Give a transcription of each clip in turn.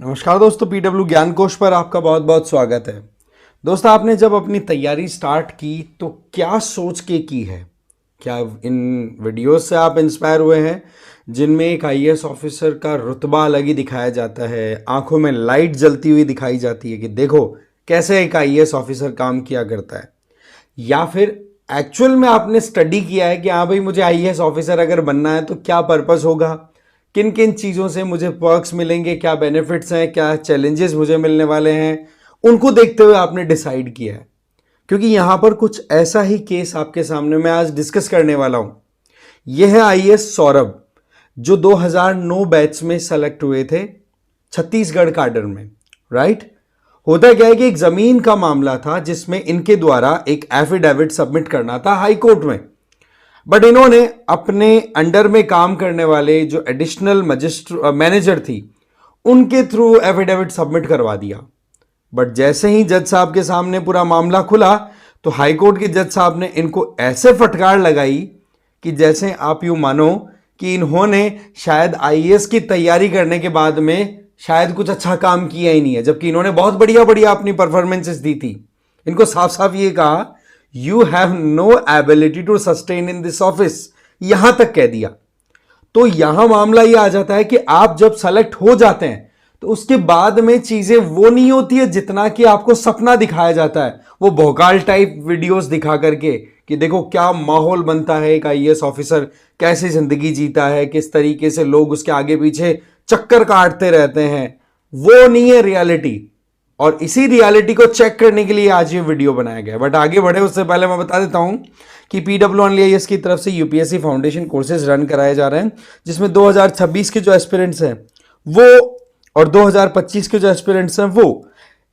नमस्कार दोस्तों, पीडब्ल्यू ज्ञान कोश पर आपका बहुत बहुत स्वागत है। दोस्तों, आपने जब अपनी तैयारी स्टार्ट की तो क्या सोच के की है? क्या इन वीडियोस से आप इंस्पायर हुए हैं जिनमें एक आईएएस ऑफिसर का रुतबा अलग ही दिखाया जाता है, आंखों में लाइट जलती हुई दिखाई जाती है कि देखो कैसे एक आईएएस ऑफिसर काम किया करता है? या फिर एक्चुअल में आपने स्टडी किया है कि हाँ भाई, मुझे आईएएस ऑफिसर अगर बनना है तो क्या पर्पस होगा, किन किन चीज़ों से मुझे पर्क्स मिलेंगे, क्या बेनिफिट्स हैं, क्या चैलेंजेस मुझे मिलने वाले हैं, उनको देखते हुए आपने डिसाइड किया है? क्योंकि यहां पर कुछ ऐसा ही केस आपके सामने मैं आज डिस्कस करने वाला हूं। यह है आईएएस सौरभ, जो 2009 बैच में सेलेक्ट हुए थे छत्तीसगढ़ काडर में। राइट? होता क्या है कि एक जमीन का मामला था जिसमें इनके द्वारा एक एफिडेविट सबमिट करना था हाई कोर्ट में, बट इन्होंने अपने अंडर में काम करने वाले जो एडिशनल मैनेजर थी उनके थ्रू एफिडेविट सबमिट करवा दिया। बट जैसे ही जज साहब के सामने पूरा मामला खुला तो हाईकोर्ट के जज साहब ने इनको ऐसे फटकार लगाई कि जैसे आप यूं मानो कि इन्होंने शायद आईएएस की तैयारी करने के बाद में शायद कुछ अच्छा काम किया ही नहीं है, जबकि इन्होंने बहुत बढ़िया बढ़िया अपनी परफॉर्मेंसेस दी थी। इनको साफ साफ ये कहा, you have no ability to sustain in this office, यहां तक कह दिया। तो यहां मामला ये आ जाता है कि आप जब सेलेक्ट हो जाते हैं तो उसके बाद में चीजें वो नहीं होती है जितना कि आपको सपना दिखाया जाता है, वो भोकाल टाइप वीडियोस दिखा करके कि देखो क्या माहौल बनता है, एक आईएएस ऑफिसर कैसे जिंदगी जीता है, किस तरीके से लोग उसके आगे पीछे चक्कर काटते रहते हैं। वो नहीं है रियलिटी, और इसी रियलिटी को चेक करने के लिए आज ये वीडियो बनाया गया। बट आगे बढ़े उससे पहले मैं बता देता हूं कि पीडब्ल्यूआईएएस की तरफ से यूपीएससी फाउंडेशन कोर्सेज रन कराए जा रहे हैं, जिसमें 2026 के जो एस्पिरेंट्स हैं वो और 2025 के जो एस्पिरेंट्स हैं वो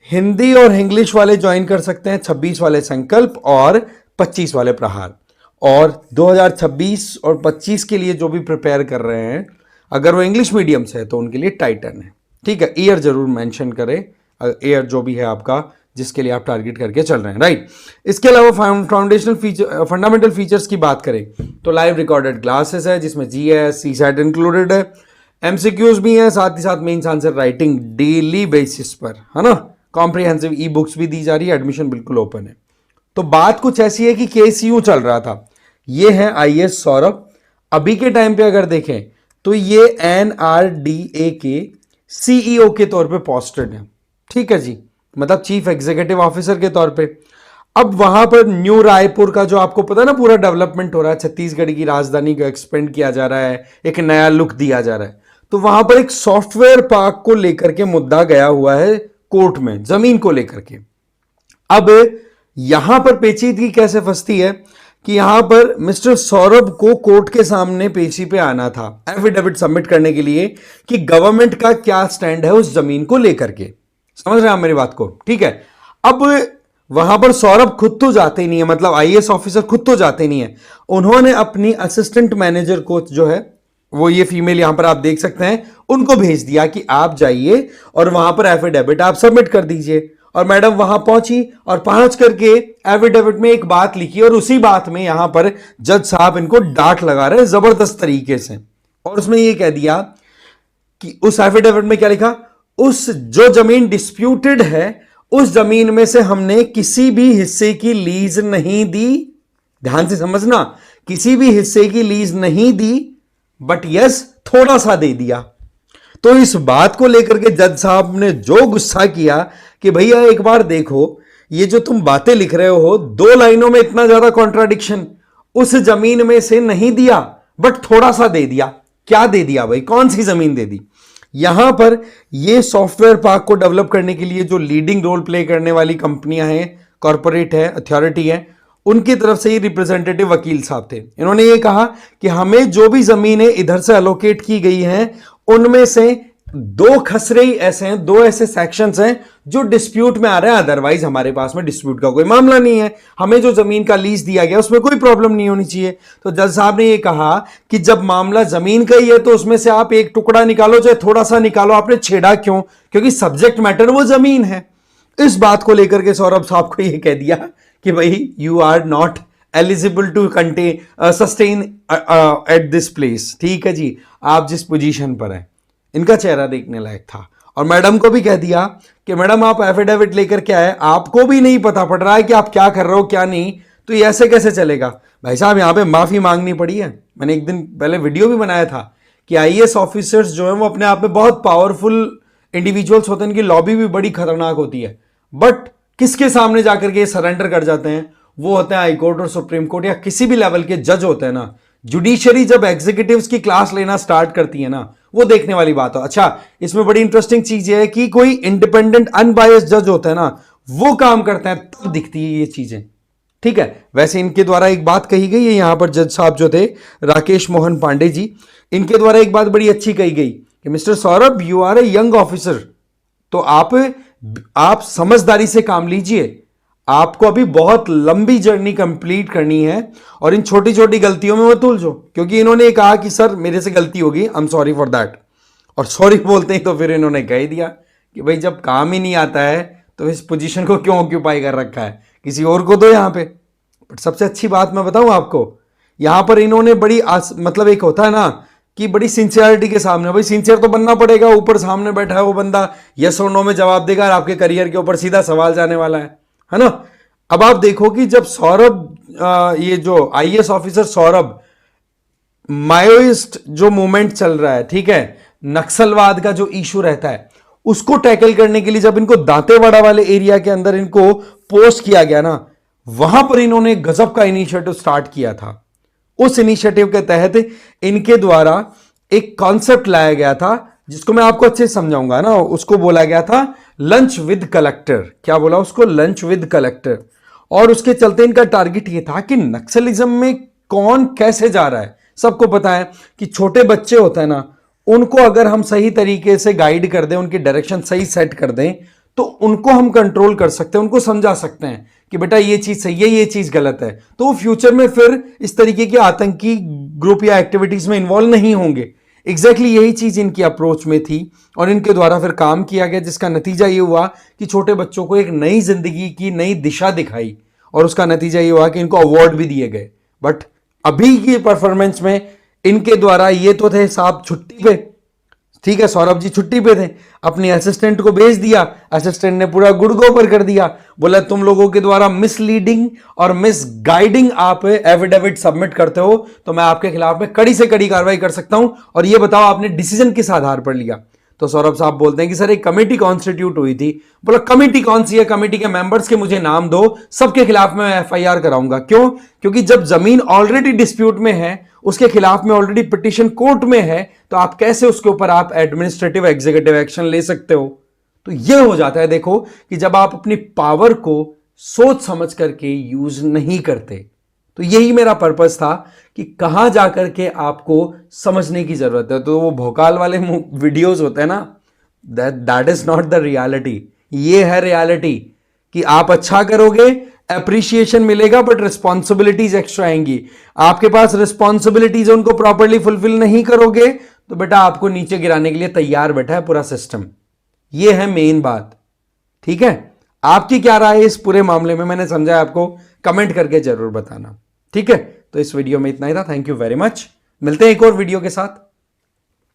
हिंदी और इंग्लिश वाले ज्वाइन कर सकते हैं, 26 वाले संकल्प और 25 वाले प्रहार। और 2026 और 25 के लिए जो भी प्रिपेयर कर रहे हैं, अगर वो इंग्लिश मीडियम से है तो उनके लिए टाइटन है। ठीक है, ईयर जरूर मेंशन करें, ईयर जो भी है आपका जिसके लिए आप टारगेट करके चल रहे हैं। राइट? इसके अलावा फाउंडेशनल फीचर, फंडामेंटल फीचर्स की बात करें तो लाइव रिकॉर्डेड क्लासेस है जिसमें जीएस सीसैट इंक्लूडेड है, एमसीक्यूज भी हैं, साथ ही साथ mains answer writing daily basis पर, है ना। कॉम्प्रिहेंसिव ई बुक्स भी दी जा रही है, एडमिशन बिल्कुल ओपन है। तो बात कुछ ऐसी है कि केस यूं चल रहा था। ये है आईएएस सौरभ। अभी के टाइम पे अगर देखें तो ये एनआरडीए के सीईओ के तौर पे पोस्टेड है। ठीक है जी, मतलब चीफ एग्जीक्यूटिव ऑफिसर के तौर पे। अब वहां पर न्यू रायपुर का जो आपको पता है ना पूरा डेवलपमेंट हो रहा है, छत्तीसगढ़ की राजधानी को एक्सपेंड किया जा रहा है, एक नया लुक दिया जा रहा है, तो वहां पर एक सॉफ्टवेयर पार्क को लेकर के मुद्दा गया हुआ है कोर्ट में, जमीन को लेकर के। अब यहां पर पेचीदगी कैसे फंसती है कि यहां पर मिस्टर सौरभ को कोर्ट के सामने पेशी पे आना था एफिडेविट सबमिट करने के लिए कि गवर्नमेंट का क्या स्टैंड है उस जमीन को लेकर के। समझ रहे हैं आप मेरी बात को? ठीक है। अब वहां पर सौरभ खुद तो जाते ही नहीं है, मतलब आईएएस ऑफिसर खुद तो जाते नहीं है, उन्होंने अपनी असिस्टेंट मैनेजर को जो है, वो ये फीमेल यहां पर आप देख सकते हैं, उनको भेज दिया कि आप जाइए और वहां पर एफिडेविट आप सबमिट कर दीजिए। और मैडम वहां पहुंची और पहुंच करके एफिडेविट में एक बात लिखी, और उसी बात में यहां पर जज साहब इनको डांट लगा रहे हैं जबरदस्त तरीके से। और उसमें यह कह दिया कि उस एफिडेविट में क्या लिखा, उस जो जमीन डिस्प्यूटेड है उस जमीन में से हमने किसी भी हिस्से की लीज नहीं दी। ध्यान से समझना, किसी भी हिस्से की लीज नहीं दी, बट यस थोड़ा सा दे दिया। तो इस बात को लेकर के जज साहब ने जो गुस्सा किया कि भैया एक बार देखो, ये जो तुम बातें लिख रहे हो, दो लाइनों में इतना ज्यादा कॉन्ट्राडिक्शन, उस जमीन में से नहीं दिया बट थोड़ा सा दे दिया। क्या दे दिया भाई, कौन सी जमीन दे दी? यहां पर ये सॉफ्टवेयर पार्क को डेवलप करने के लिए जो लीडिंग रोल प्ले करने वाली कंपनियां हैं, कॉर्पोरेट है, अथॉरिटी है, उनकी तरफ से ही रिप्रेजेंटेटिव वकील साहब थे। इन्होंने ये कहा कि हमें जो भी जमीनें इधर से अलोकेट की गई हैं उनमें से दो खसरे ही ऐसे हैं, दो ऐसे सेक्शंस हैं जो डिस्प्यूट में आ रहे हैं, अदरवाइज हमारे पास में डिस्प्यूट का कोई मामला नहीं है, हमें जो जमीन का लीज दिया गया उसमें कोई प्रॉब्लम नहीं होनी चाहिए। तो जज साहब ने यह कहा कि जब मामला जमीन का ही है तो उसमें से आप एक टुकड़ा निकालो, चाहे थोड़ा सा निकालो, आपने छेड़ा क्यों? क्योंकि सब्जेक्ट मैटर वो जमीन है। इस बात को लेकर के सौरभ साहब को यह कह दिया कि भाई you are not eligible to contain sustain at this place. ठीक है जी, आप जिस पोजीशन पर हैं। इनका चेहरा देखने लायक था। और मैडम को भी कह दिया कि मैडम आप एफिडेविट लेकर के आए, आपको भी नहीं पता पड़ रहा है कि आप क्या कर रहे हो क्या नहीं, तो ये ऐसे कैसे चलेगा। भाई साहब यहाँ पे माफी मांगनी पड़ी है। मैंने एक दिन पहले वीडियो भी बनाया था कि आईएएस ऑफिसर्स जो है वो अपने आप में बहुत पावरफुल इंडिविजुअल्स होते हैं, इनकी लॉबी भी बड़ी खतरनाक होती है, बट किसके सामने जाकर के सरेंडर कर जाते हैं, वो होते हैं हाई कोर्ट और सुप्रीम कोर्ट या किसी भी लेवल के जज होते हैं ना। जुडिशरी जब एग्जीक्यूटिव्स की क्लास लेना स्टार्ट करती है ना, वो देखने वाली बात है। अच्छा, इसमें बड़ी इंटरेस्टिंग चीज है कि कोई इंडिपेंडेंट अनबायस्ड जज होता है ना, वो काम करते हैं तब दिखती है ये चीजें। ठीक है, वैसे इनके द्वारा एक बात कही गई है यहां पर, जज साहब जो थे राकेश मोहन पांडे जी, इनके द्वारा एक बात बड़ी अच्छी कही गई कि mister Saurabh you are a young officer, तो आप समझदारी से काम लीजिए, आपको अभी बहुत लंबी जर्नी कंप्लीट करनी है और इन छोटी छोटी गलतियों में मत उलझो। क्योंकि इन्होंने कहा कि सर मेरे से गलती होगी, I am sorry for that, और सॉरी बोलते ही तो फिर इन्होंने कह दिया कि भाई जब काम ही नहीं आता है तो इस पोजीशन को क्यों ऑक्यूपाई कर रखा है, किसी और को दो यहां पे। बट सबसे अच्छी बात मैं बताऊं आपको, यहां पर इन्होंने बड़ी मतलब एक होता है ना कि बड़ी सिंसियरिटी के सामने, भाई सिंसियर तो बनना पड़ेगा, ऊपर सामने बैठा है वो बंदा यस और नो में जवाब देगा और आपके करियर के ऊपर सीधा सवाल जाने वाला है ना। अब आप देखो कि जब सौरभ ये जो आईएएस ऑफिसर सौरभ, माओइस्ट जो मूवमेंट चल रहा है, ठीक है, नक्सलवाद का जो इशू रहता है उसको टैकल करने के लिए जब इनको दांतेवाड़ा वाले एरिया के अंदर इनको पोस्ट किया गया ना, वहां पर इन्होंने गजब का इनिशिएटिव स्टार्ट किया था। उस इनिशिएटिव के तहत इनके द्वारा एक कॉन्सेप्ट लाया गया था जिसको मैं आपको अच्छे से समझाऊंगा ना, उसको बोला गया था लंच विद कलेक्टर। क्या बोला उसको? Lunch with collector. और उसके चलते इनका टारगेट ये था कि नक्सलिज्म में कौन कैसे जा रहा है। सबको पता है कि छोटे बच्चे होते हैं ना, उनको अगर हम सही तरीके से गाइड कर दें, उनकी डायरेक्शन सही सेट कर दें, तो उनको हम कंट्रोल कर सकते हैं, उनको समझा सकते हैं कि बेटा ये चीज सही है, ये चीज गलत है, तो वो फ्यूचर में फिर इस तरीके के आतंकी ग्रुप या एक्टिविटीज में इन्वॉल्व नहीं होंगे। एग्जैक्टली यही चीज इनकी अप्रोच में थी और इनके द्वारा फिर काम किया गया, जिसका नतीजा ये हुआ कि छोटे बच्चों को एक नई जिंदगी की नई दिशा दिखाई और उसका नतीजा ये हुआ कि इनको अवार्ड भी दिए गए। बट अभी की परफॉर्मेंस में इनके द्वारा ये तो थे साहब छुट्टी पे, ठीक है, सौरभ जी छुट्टी पे थे, अपनी असिस्टेंट को भेज दिया, असिस्टेंट ने पूरा गुड़ गोबर कर दिया, बोला तुम लोगों के द्वारा मिसलीडिंग और मिसगाइडिंग आप एफिडेविट सबमिट करते हो तो मैं आपके खिलाफ में कड़ी से कड़ी कार्रवाई कर सकता हूं, और ये बताओ आपने डिसीजन किस आधार पर लिया। तो सौरभ साहब बोलते हैं कि सर एक कमेटी कॉन्स्टिट्यूट हुई थी। बोला कमेटी कौन सी है? कमेटी के मेंबर्स के मुझे नाम दो, सबके खिलाफ मैं एफआईआर कराऊंगा। क्यों? क्योंकि जब जमीन ऑलरेडी डिस्प्यूट में है, उसके खिलाफ में ऑलरेडी पिटीशन कोर्ट में है, तो आप कैसे उसके ऊपर आप एडमिनिस्ट्रेटिव एग्जीक्यूटिव एक्शन ले सकते हो। तो यह हो जाता है देखो कि जब आप अपनी पावर को सोच समझ करके यूज नहीं करते। तो यही मेरा पर्पस था कि कहां जाकर के आपको समझने की जरूरत है। तो वो भोकाल वाले वीडियोस होते हैं ना, that is not the reality. ये है रियलिटी कि आप अच्छा करोगे, एप्रिशिएशन मिलेगा, बट रिस्पॉन्सिबिलिटीज एक्स्ट्रा आएंगी। आपके पास रिस्पॉन्सिबिलिटीज उनको प्रॉपरली फुलफिल नहीं करोगे तो बेटा आपको नीचे गिराने के लिए तैयार बैठा है पूरा सिस्टम। ये है मेन बात। ठीक है, आपकी क्या राय है इस पूरे मामले में? मैंने समझा आपको, कमेंट करके जरूर बताना। ठीक है, तो इस वीडियो में इतना ही था। Thank you very much. मिलते हैं एक और वीडियो के साथ।